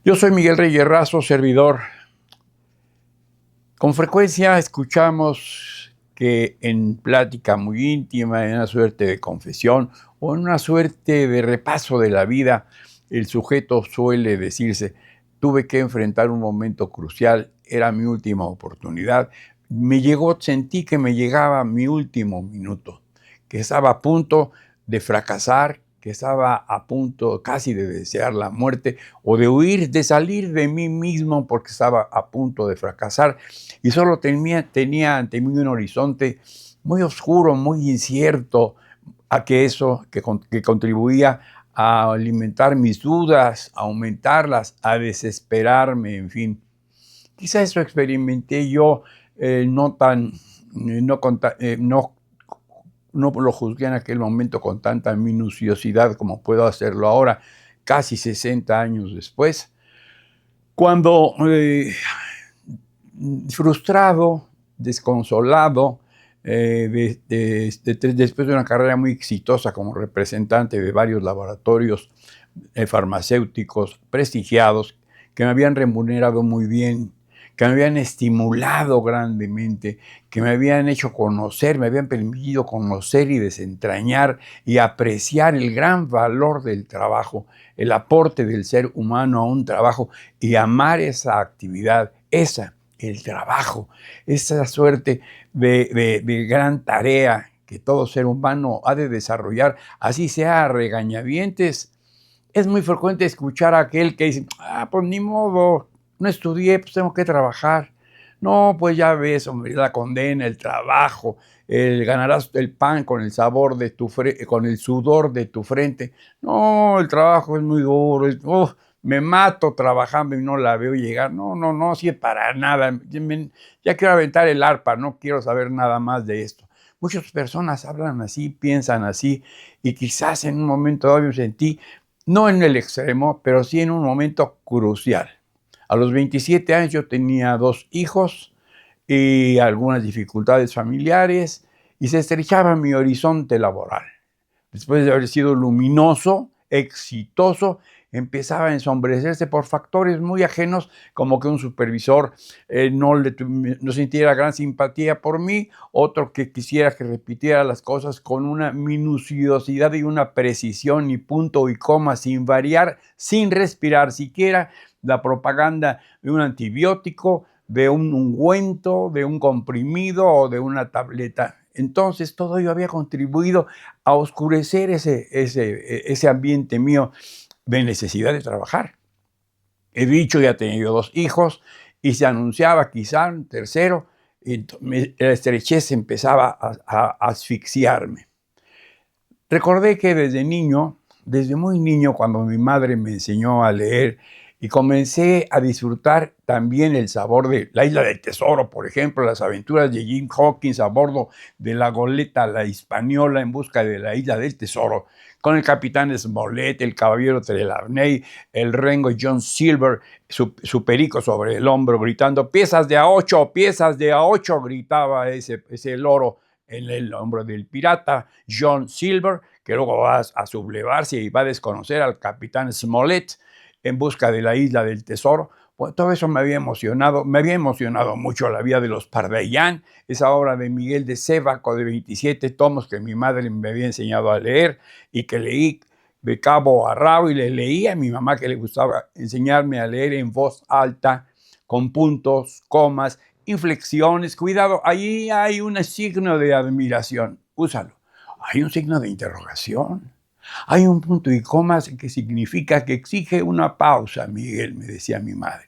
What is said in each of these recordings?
Yo soy Miguel Reyes Razo, servidor. Con frecuencia escuchamos que en plática muy íntima, en una suerte de confesión o en una suerte de repaso de la vida, el sujeto suele decirse: tuve que enfrentar un momento crucial, era mi última oportunidad, sentí que me llegaba mi último minuto, que estaba a punto de fracasar, que estaba a punto casi de desear la muerte o de huir, de salir de mí mismo porque estaba a punto de fracasar y solo tenía ante mí un horizonte muy oscuro, muy incierto, a que contribuía a alimentar mis dudas, a aumentarlas, a desesperarme, en fin. Quizá eso experimenté yo, no tan, no, con ta- no lo juzgué en aquel momento con tanta minuciosidad como puedo hacerlo ahora, casi 60 años después, cuando frustrado, desconsolado, después de una carrera muy exitosa como representante de varios laboratorios farmacéuticos prestigiados, que me habían remunerado muy bien, que me habían estimulado grandemente, que me habían hecho conocer, me habían permitido conocer y desentrañar y apreciar el gran valor del trabajo, el aporte del ser humano a un trabajo y amar esa actividad, el trabajo, esa suerte de gran tarea que todo ser humano ha de desarrollar, así sea a regañadientes. Es muy frecuente escuchar a aquel que dice: pues ni modo, no estudié, pues tengo que trabajar. No, pues ya ves, hombre, la condena, el trabajo, ganarás el pan con el sabor de con el sudor de tu frente. No, el trabajo es muy duro, me mato trabajando y no la veo llegar. No, no, no sirve para nada. Ya quiero aventar el arpa, no quiero saber nada más de esto. Muchas personas hablan así, piensan así, y quizás en un momento dado yo sentí, no en el extremo, pero sí en un momento crucial. A los 27 años yo tenía 2 hijos y algunas dificultades familiares y se estrechaba mi horizonte laboral. Después de haber sido luminoso, exitoso, empezaba a ensombrecerse por factores muy ajenos, como que un supervisor no sintiera gran simpatía por mí, otro que quisiera que repitiera las cosas con una minuciosidad y una precisión y punto y coma sin variar, sin respirar siquiera, la propaganda de un antibiótico, de un ungüento, de un comprimido o de una tableta. Entonces todo ello había contribuido a oscurecer ese ambiente mío de necesidad de trabajar. He dicho, ya he tenido 2 hijos y se anunciaba quizá un tercero, y la estrechez empezaba a asfixiarme. Recordé que desde niño, desde muy niño, cuando mi madre me enseñó a leer y comencé a disfrutar también el sabor de La Isla del Tesoro, por ejemplo, las aventuras de Jim Hawkins a bordo de la goleta La Hispaniola en busca de la Isla del Tesoro, con el capitán Smollett, el caballero Trelawney, el rengo John Silver, su perico sobre el hombro, gritando: piezas de piezas de a ocho, gritaba ese loro en el hombro del pirata John Silver, que luego va a sublevarse y va a desconocer al capitán Smollett en busca de la isla del tesoro. Pues todo eso me había emocionado mucho la vida de los Pardaillán, esa obra de Miguel de Sévaco de 27 tomos que mi madre me había enseñado a leer y que leí de cabo a rabo, y le leía a mi mamá, que le gustaba enseñarme a leer en voz alta, con puntos, comas, inflexiones. Cuidado, ahí hay un signo de admiración, úsalo. Hay un signo de interrogación. Hay un punto y comas que significa que exige una pausa, Miguel, me decía mi madre.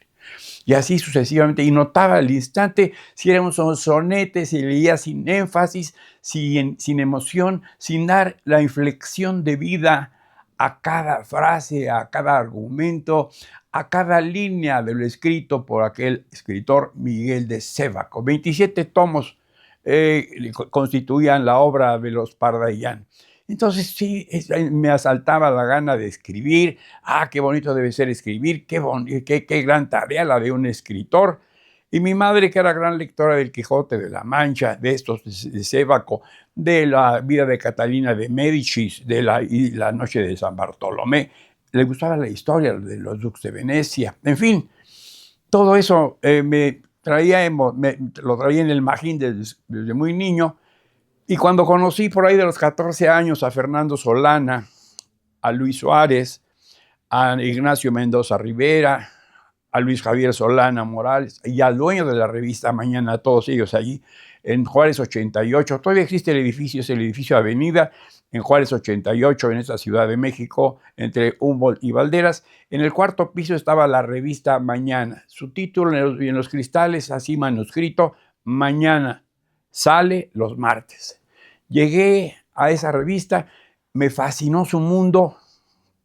Y así sucesivamente, y notaba al instante si era un sonete, si leía sin énfasis, sin emoción, sin dar la inflexión de vida a cada frase, a cada argumento, a cada línea de lo escrito por aquel escritor Miguel de Sévaco. 27 tomos constituían la obra de los Pardaillán. Entonces sí, me asaltaba la gana de escribir. Qué bonito debe ser escribir, qué gran tarea la de un escritor. Y mi madre, que era gran lectora del Quijote de la Mancha, de estos de Sévaco, de la vida de Catalina de Médicis, de la Noche de San Bartolomé, le gustaba la historia de los duques de Venecia, en fin, todo eso me traía, lo traía en el magín desde muy niño. Y cuando conocí por ahí de los 14 años a Fernando Solana, a Luis Suárez, a Ignacio Mendoza Rivera, a Luis Javier Solana Morales y al dueño de la revista Mañana, todos ellos allí en Juárez 88. Todavía existe el edificio, es el edificio Avenida, en Juárez 88, en esta Ciudad de México, entre Humboldt y Valderas. En el cuarto piso estaba la revista Mañana. Su título en los cristales, así manuscrito, Mañana, sale los martes. Llegué a esa revista, me fascinó su mundo,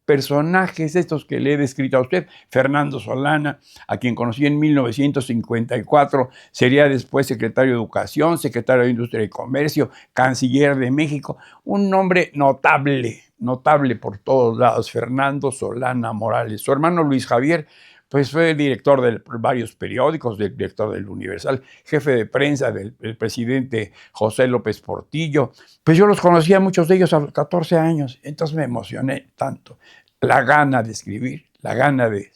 personajes estos que le he descrito a usted, Fernando Solana, a quien conocí en 1954, sería después secretario de Educación, secretario de Industria y Comercio, canciller de México, un nombre notable, notable por todos lados, Fernando Solana Morales. Su hermano Luis Javier, pues fue director de varios periódicos, director del Universal, jefe de prensa del presidente José López Portillo. Pues yo los conocía, muchos de ellos a los 14 años, entonces me emocioné tanto. La gana de escribir, la gana de...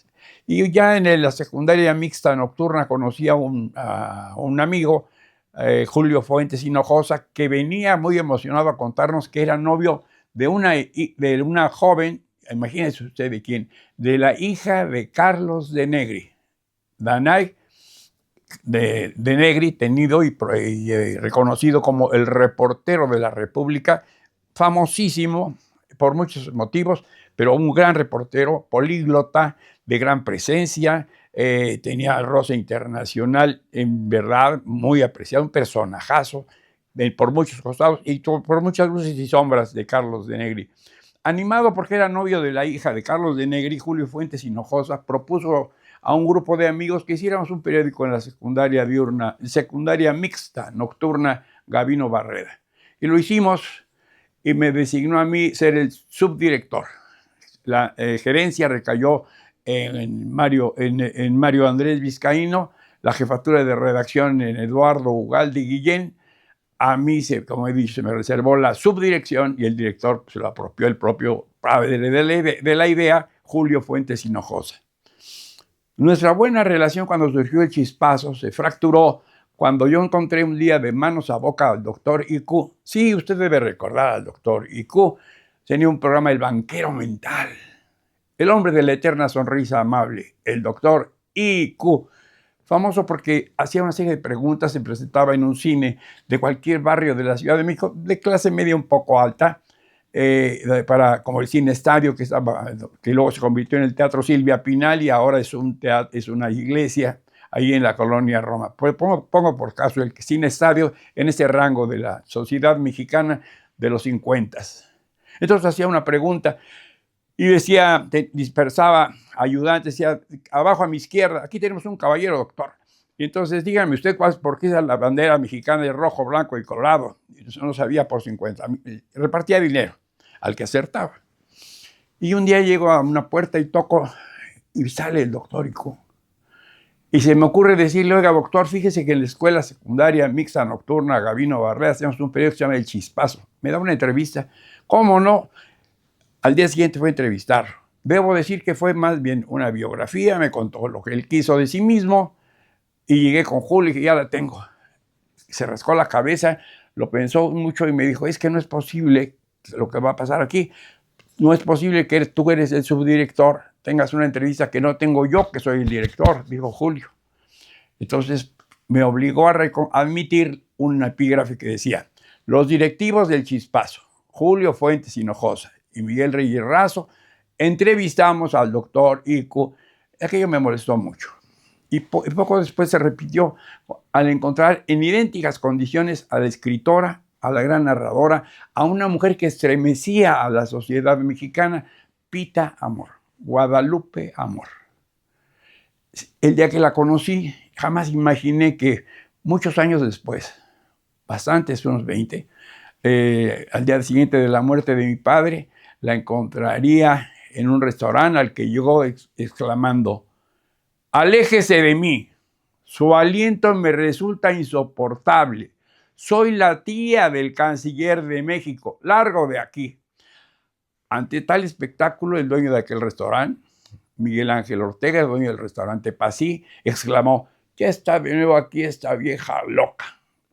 Y ya en la secundaria mixta nocturna conocí a un amigo, Julio Fuentes Hinojosa, que venía muy emocionado a contarnos que era novio de una joven, imagínense usted de quién, de la hija de Carlos de Negri, Danay de Negri, tenido y reconocido como el reportero de la República, famosísimo por muchos motivos, pero un gran reportero, políglota, de gran presencia, tenía roce internacional, en verdad, muy apreciado, un personajazo por muchos costados y por muchas luces y sombras de Carlos de Negri. Animado porque era novio de la hija de Carlos de Negri, Julio Fuentes Hinojosa propuso a un grupo de amigos que hiciéramos un periódico en la secundaria mixta, nocturna, Gabino Barreda. Y lo hicimos y me designó a mí ser el subdirector. La gerencia recayó en Mario Andrés Vizcaíno, la jefatura de redacción en Eduardo Ugalde Guillén. A mí, como he dicho, se me reservó la subdirección y el director se lo apropió el propio padre de la idea, Julio Fuentes Hinojosa. Nuestra buena relación cuando surgió el Chispazo se fracturó cuando yo encontré un día de manos a boca al doctor IQ. Sí, usted debe recordar al doctor IQ. Tenía un programa, El Banquero Mental. El hombre de la eterna sonrisa amable, el doctor IQ. Famoso porque hacía una serie de preguntas, se presentaba en un cine de cualquier barrio de la Ciudad de México, de clase media un poco alta, como el Cine Estadio, que luego se convirtió en el Teatro Silvia Pinal y ahora es una iglesia ahí en la colonia Roma. Pues pongo por caso el Cine Estadio en ese rango de la sociedad mexicana de los 50. Entonces hacía una pregunta y decía, dispersaba ayudantes, decía, abajo a mi izquierda, aquí tenemos un caballero, doctor. Y entonces dígame usted por qué es la bandera mexicana de rojo, blanco y colorado. Y no sabía por 50. Repartía dinero al que acertaba. Y un día llego a una puerta y toco y sale el doctor IQ. Y se me ocurre decirle, oiga, doctor, fíjese que en la escuela secundaria mixta nocturna Gabino Barrera tenemos un periódico que se llama El Chispazo. Me da una entrevista. ¿Cómo no? Al día siguiente fue a entrevistarlo. Debo decir que fue más bien una biografía, me contó lo que él quiso de sí mismo y llegué con Julio y dije, ya la tengo. Se rascó la cabeza, lo pensó mucho y me dijo, es que no es posible lo que va a pasar aquí. No es posible que tú eres el subdirector, tengas una entrevista que no tengo yo, que soy el director, dijo Julio. Entonces me obligó a admitir un epígrafe que decía, los directivos del Chispazo, Julio Fuentes Hinojosa y Miguel Reyes Razo, entrevistamos al doctor IQ. Aquello me molestó mucho. Y poco después se repitió al encontrar en idénticas condiciones a la escritora, a la gran narradora, a una mujer que estremecía a la sociedad mexicana, Pita Amor, Guadalupe Amor. El día que la conocí, jamás imaginé que muchos años después, bastantes, unos 20, al día siguiente de la muerte de mi padre, la encontraría en un restaurante al que llegó exclamando, aléjese de mí, su aliento me resulta Ante tal espectáculo, el dueño de aquel restaurante, Miguel Ángel Ortega, el dueño del restaurante Pasí, exclamó: ya está de nuevo aquí esta vieja loca.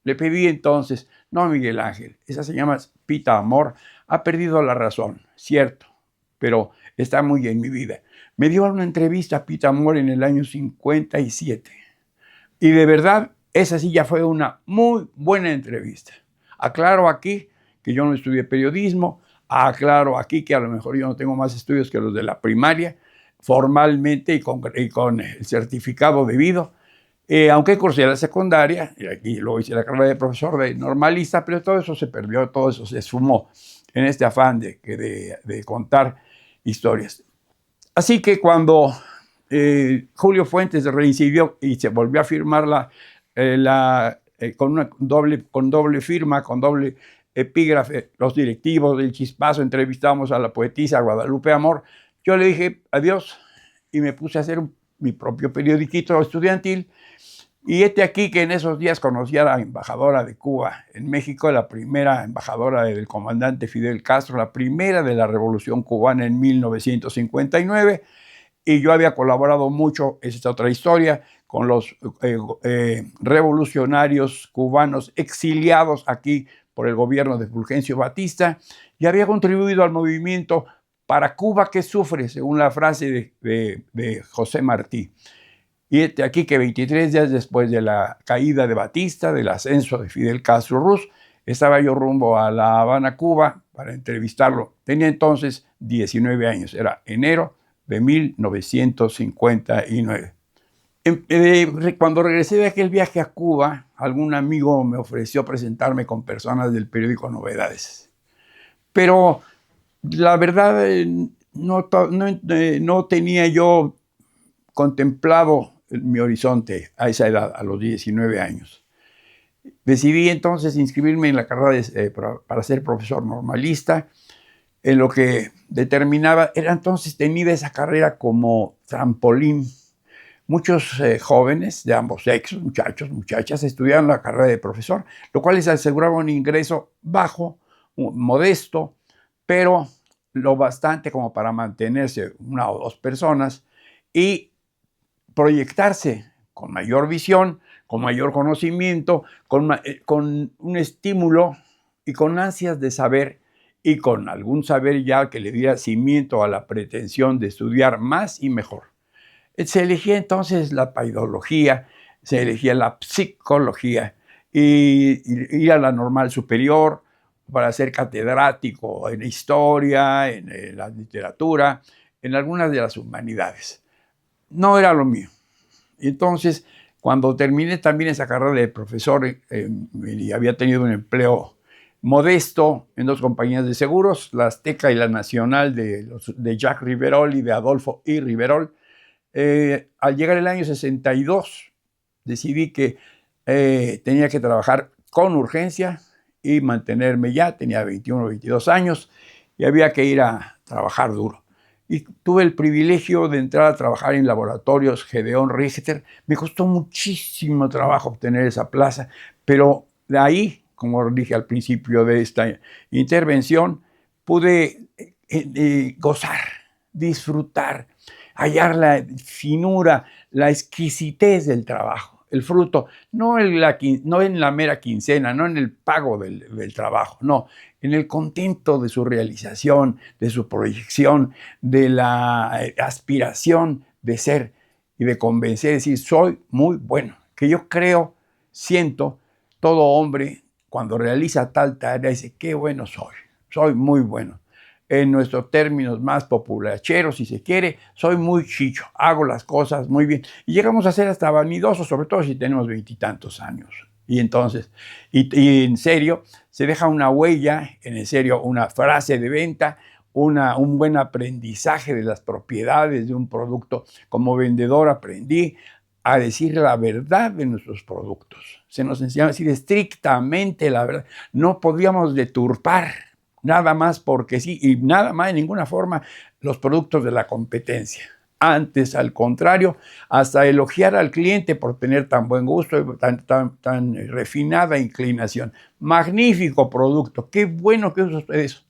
Le pedí entonces: no, Miguel Ángel, esa se llama Pita Amor, ha perdido la razón, cierto, pero está muy en mi vida. Me dio una entrevista a Pita Amor en el año 57. Y de verdad, esa sí ya fue una muy buena entrevista. Aclaro aquí que yo no estudié periodismo, aclaro aquí que a lo mejor yo no tengo más estudios que los de la primaria, formalmente y con el certificado debido, aunque cursé la secundaria, y aquí luego hice la carrera de profesor de normalista, pero todo eso se perdió, todo eso se esfumó en este afán de contar historias. Así que cuando Julio Fuentes reincidió y se volvió a firmar con doble firma, con doble epígrafe, los directivos del Chispazo, entrevistamos a la poetisa Guadalupe Amor, yo le dije adiós y me puse a hacer mi propio periodiquito estudiantil. Y aquí que en esos días conocí a la embajadora de Cuba en México, la primera embajadora del comandante Fidel Castro, la primera de la Revolución Cubana en 1959, y yo había colaborado mucho, esa es otra historia, con los revolucionarios cubanos exiliados aquí por el gobierno de Fulgencio Batista, y había contribuido al movimiento Para Cuba que sufre, según la frase de José Martí. Y aquí que 23 días después de la caída de Batista, del ascenso de Fidel Castro Ruz, estaba yo rumbo a La Habana, Cuba, para entrevistarlo. Tenía entonces 19 años, era enero de 1959. Cuando regresé de aquel viaje a Cuba, algún amigo me ofreció presentarme con personas del periódico Novedades. Pero la verdad no tenía yo contemplado mi horizonte a esa edad, a los 19 años. Decidí entonces inscribirme en la carrera para ser profesor normalista, en lo que determinaba, era entonces tenida esa carrera como trampolín. Muchos jóvenes de ambos sexos, muchachos, muchachas, estudiaban la carrera de profesor, lo cual les aseguraba un ingreso bajo, modesto, pero lo bastante como para mantenerse una o dos personas y proyectarse con mayor visión, con mayor conocimiento, con un estímulo y con ansias de saber y con algún saber ya que le diera cimiento a la pretensión de estudiar más y mejor. Se elegía entonces la paidología, se elegía la psicología y ir a la normal superior para ser catedrático en historia, en la literatura, en algunas de las humanidades. No era lo mío. Y entonces, cuando terminé también esa carrera de profesor y había tenido un empleo modesto en dos compañías de seguros, la Azteca y la Nacional de Jack Riverol y de Adolfo I. Riverol, al llegar el año 62, decidí que tenía que trabajar con urgencia y mantenerme ya, tenía 21 o 22 años y había que ir a trabajar duro. Y tuve el privilegio de entrar a trabajar en laboratorios Gedeón Richter. Me costó muchísimo trabajo obtener esa plaza, pero de ahí, como dije al principio de esta intervención, pude gozar, disfrutar, hallar la finura, la exquisitez del trabajo, el fruto, no en la mera quincena, no en el pago del trabajo, no, en el contento de su realización, de su proyección, de la aspiración de ser y de convencer, decir, soy muy bueno, que yo creo, siento, todo hombre cuando realiza tal tarea dice, qué bueno soy muy bueno. En nuestros términos más populacheros, si se quiere, soy muy chicho, hago las cosas muy bien. Y llegamos a ser hasta vanidosos, sobre todo si tenemos 20 y tantos años. Y entonces, y en serio, se deja una huella, en serio, una frase de venta, un buen aprendizaje de las propiedades de un producto. Como vendedor aprendí a decir la verdad de nuestros productos. Se nos enseñaba a decir estrictamente la verdad. No podíamos deturpar nada más porque sí, y nada más en ninguna forma los productos de la competencia. Antes, al contrario, hasta elogiar al cliente por tener tan buen gusto y tan refinada inclinación. Magnífico producto, qué bueno que usa usted eso.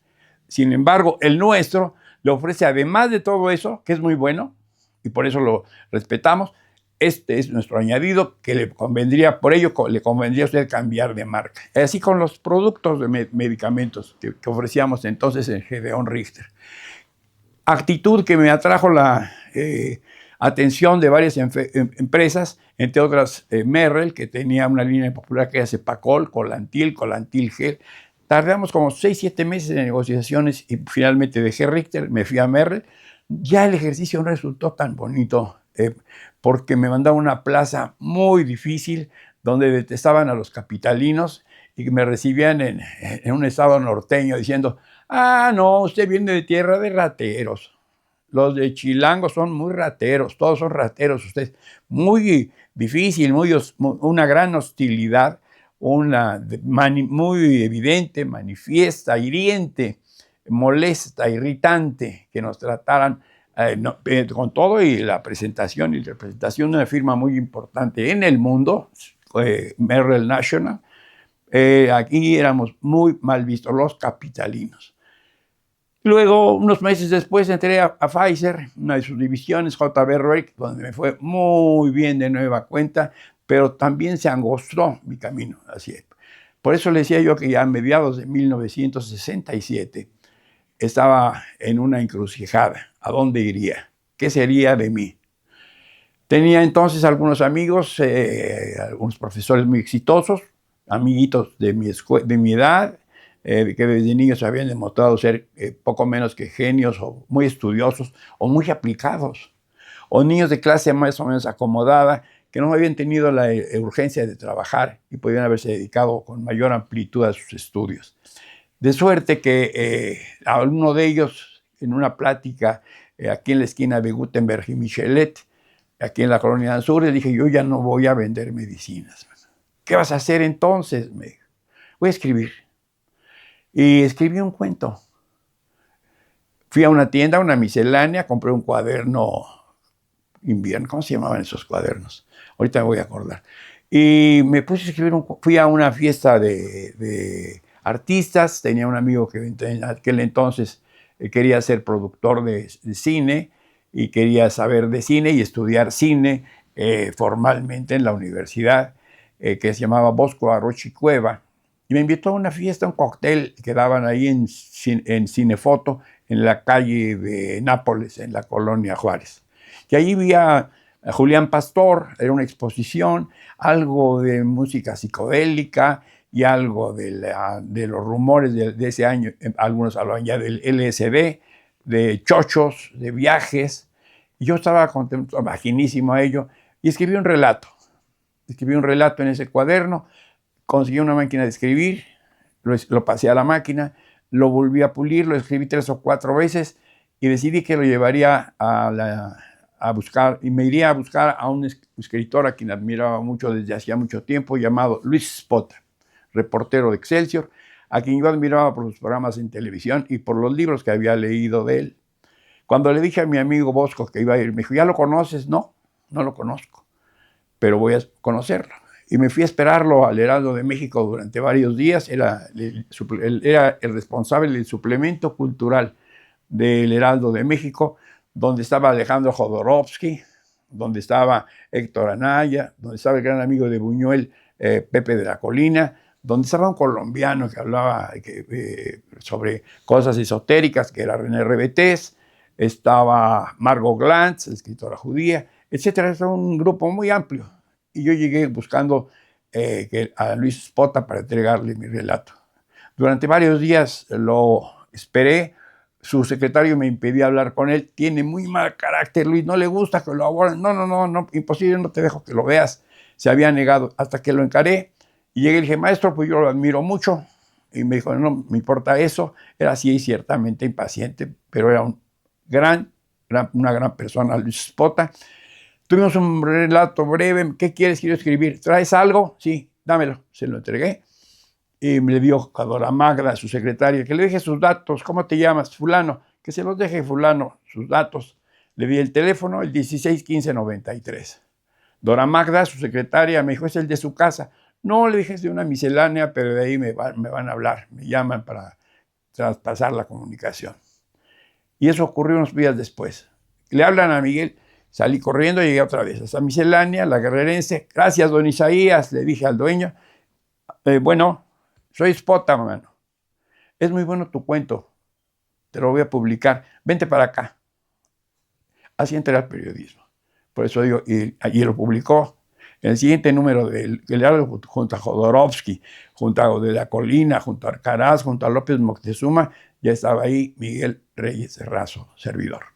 Sin embargo, el nuestro le ofrece, además de todo eso, que es muy bueno, y por eso lo respetamos, este es nuestro añadido que le convendría, por ello le convendría a usted cambiar de marca. Así con los productos de medicamentos que ofrecíamos entonces en Gedeón Richter. Actitud que me atrajo la atención de varias empresas, entre otras Merrell, que tenía una línea popular que era Cepacol, Colantil, Colantil Gel. Tardamos como 6-7 meses en negociaciones y finalmente dejé Richter, me fui a Merrell. Ya el ejercicio no resultó tan bonito porque me mandaba a una plaza muy difícil donde detestaban a los capitalinos y que me recibían en un estado norteño diciendo: ah, no, usted viene de tierra de rateros. Los de Chilango son muy rateros, todos son rateros. Usted, muy difícil, una gran hostilidad, muy evidente, manifiesta, hiriente, molesta, irritante, que nos trataran con todo y la presentación y representación de una firma muy importante en el mundo, Merrell National. Aquí éramos muy mal vistos los capitalinos. Luego, unos meses después, entré a Pfizer, una de sus divisiones, JB Roerich, donde me fue muy bien de nueva cuenta, pero también se angostó mi camino. Así es. Por eso le decía yo que ya a mediados de 1967 estaba en una encrucijada. ¿A dónde iría? ¿Qué sería de mí? Tenía entonces algunos amigos, algunos profesores muy exitosos, amiguitos de mi edad, que desde niños habían demostrado ser poco menos que genios o muy estudiosos o muy aplicados, o niños de clase más o menos acomodada que no habían tenido la urgencia de trabajar y podían haberse dedicado con mayor amplitud a sus estudios. De suerte que a uno de ellos, en una plática aquí en la esquina de Gutenberg y Michelet, aquí en la Colonia del Sur, le dije: yo ya no voy a vender medicinas. ¿Qué vas a hacer entonces? Me dijo: voy a escribir. Y escribí un cuento. Fui a una tienda, una miscelánea, compré un cuaderno invierno. ¿Cómo se llamaban esos cuadernos? Ahorita me voy a acordar. Y me puse a escribir, fui a una fiesta de artistas. Tenía un amigo que en aquel entonces quería ser productor de cine y quería saber de cine y estudiar cine formalmente en la universidad que se llamaba Bosco Arrochi Cueva. Y me invitó a una fiesta, un cóctel que daban ahí en Cinefoto, en la calle de Nápoles, en la colonia Juárez. Y ahí vi a Julián Pastor, era una exposición, algo de música psicodélica y algo de los rumores de ese año. Algunos hablaban ya del LSD, de chochos, de viajes. Y yo estaba contento, imaginísimo a ello, y escribí un relato. Escribí un relato en ese cuaderno. Conseguí una máquina de escribir, lo pasé a la máquina, lo volví a pulir, lo escribí 3 o 4 veces y decidí que lo llevaría a buscar, y me iría a buscar a un escritor a quien admiraba mucho desde hacía mucho tiempo, llamado Luis Spota, reportero de Excelsior, a quien yo admiraba por sus programas en televisión y por los libros que había leído de él. Cuando le dije a mi amigo Bosco que iba a ir, me dijo: ¿ya lo conoces? No, no lo conozco, pero voy a conocerlo. Y me fui a esperarlo al Heraldo de México durante varios días. Era el responsable del suplemento cultural del Heraldo de México, donde estaba Alejandro Jodorowsky, donde estaba Héctor Anaya, donde estaba el gran amigo de Buñuel, Pepe de la Colina, donde estaba un colombiano que hablaba sobre cosas esotéricas, que era René Rebetés, estaba Margot Glantz, escritora judía, etcétera. Era un grupo muy amplio. Y yo llegué buscando a Luis Spota para entregarle mi relato. Durante varios días lo esperé. Su secretario me impedía hablar con él. Tiene muy mal carácter, Luis, no le gusta que lo aborden. No, imposible, no te dejo que lo veas. Se había negado hasta que lo encaré. Y llegué y le dije: maestro, pues yo lo admiro mucho. Y me dijo: no me importa eso. Era así, ciertamente impaciente, pero era una gran persona, Luis Spota. Tuvimos un relato breve. ¿Qué quieres que yo escribir? ¿Traes algo? Sí, dámelo. Se lo entregué. Y me le dio a Dora Magda, su secretaria, que le deje sus datos. ¿Cómo te llamas? Fulano. Que se los deje fulano, sus datos. Le di el teléfono, el 161593. Dora Magda, su secretaria, me dijo: es el de su casa. No, le dije: es de una miscelánea, pero de ahí me van a hablar. Me llaman para traspasar la comunicación. Y eso ocurrió unos días después. Le hablan a Miguel, salí corriendo y llegué otra vez a San Miscelánea, la Guerrerense. Gracias, don Isaías, le dije al dueño. Bueno, soy Spota, mano. Es muy bueno tu cuento, te lo voy a publicar. Vente para acá. Así entré al periodismo. Por eso digo, y lo publicó. En el siguiente número del Heraldo, junto a Jodorowsky, junto a De la Colina, junto a Arcaraz, junto a López Moctezuma, ya estaba ahí Miguel Reyes Razo, servidor.